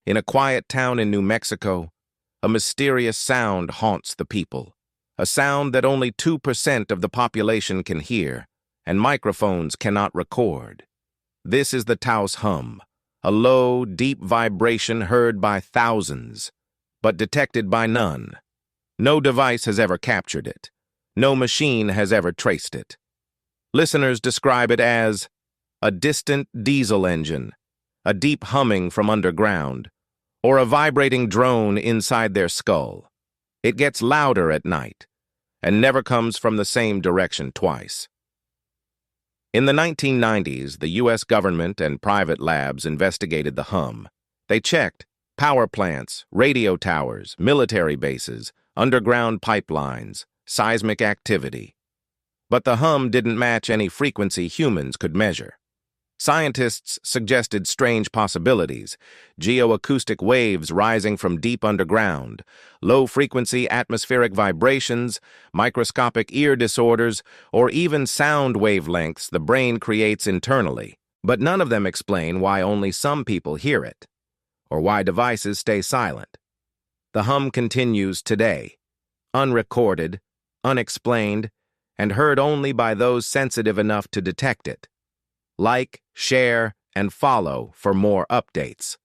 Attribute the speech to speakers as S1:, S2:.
S1: In a quiet town in New Mexico, a mysterious sound haunts the people, a sound that only 2% of the population can hear, and microphones cannot record. This is the Taos hum, a low, deep vibration heard by thousands, but detected by none. No device has ever captured it. No machine has ever traced it. Listeners describe it as a distant diesel engine, a deep humming from underground, or a vibrating drone inside their skull. It gets louder at night and never comes from the same direction twice. In the 1990s, the U.S. government and private labs investigated the hum. They checked power plants, radio towers, military bases, underground pipelines, seismic activity. But the hum didn't match any frequency humans could measure. Scientists suggested strange possibilities: geoacoustic waves rising from deep underground, low-frequency atmospheric vibrations, microscopic ear disorders, or even sound wavelengths the brain creates internally. But none of them explain why only some people hear it, or why devices stay silent. The hum continues today, unrecorded, unexplained, and heard only by those sensitive enough to detect it. Like, share, and follow for more updates.